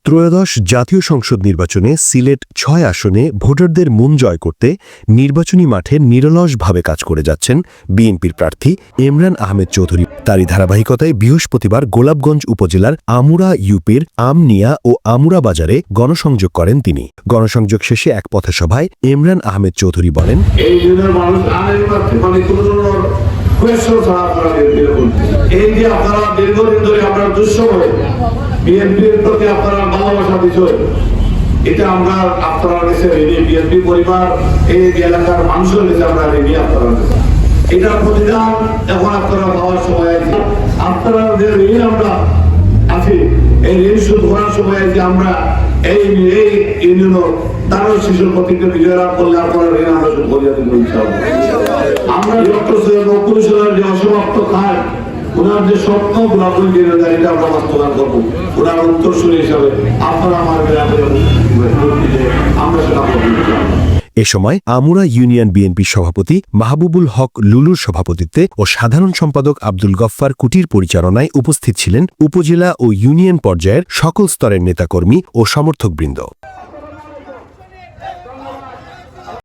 ত্রয়োদশ জাতীয় সংসদ নির্বাচনে সিলেট ৬ আসনে ভোটারদের মন জয় করতে নির্বাচনী মাঠে নিরলসভাবে কাজ করে যাচ্ছেন বিএনপির প্রার্থী এমরান আহমেদ চৌধুরী। তারই ধারাবাহিকতায় বৃহস্পতিবার গোলাপগঞ্জ উপজেলার আমুরা ইউপির আমনিয়া ও আমুরা বাজারে গণসংযোগ করেন তিনি। গণসংযোগ শেষে এক পথসভায় এমরান আহমেদ চৌধুরী বলেন, এই যে আপনারা দীর্ঘদিন ধরে আপনারা দুঃসময় বিএনপির প্রতি আপনারা ভালোবাসা দিচ্ছেন, এটা আমরা আপনারা কাছে রেডি। বিএনপি পরিবার এই এলাকার মানুষের কাছে আমরা রেডি। আপনারা এটার প্রতিদান এখন আপনারা পাওয়ার সময় আছে। আপনারা যে ঋণ আমরা আছি, এই ঋণ শোধ করার সময় আছে। আমরা এই ইউনিয়ন তারও শিশুর প্রতিকে বিজয় লাভ করলে আপনারা ঋণ আমরা শোধ করিয়া দেবো ইনশাআল্লাহ। আমরা ডক্টর সৈয়দ মকবুল হোসেনের যে অসমাপ্ত কাজ, ওনার যে স্বপ্ন গুলাবুল এটা আমরা বাস্তবায়ন করবো। ওনার উত্তরসূরি হিসাবে আপনারা আমার আমরা সেটা করবো। এ সময় আমুরা ইউনিয়ন বিএনপির সভাপতি মাহবুবুল হক লুলুর সভাপতিত্বে ও সাধারণ সম্পাদক আব্দুল গফফার কুটির পরিচালনায় উপস্থিত ছিলেন উপজেলা ও ইউনিয়ন পর্যায়ের সকল স্তরের নেতাকর্মী ও সমর্থকবৃন্দ।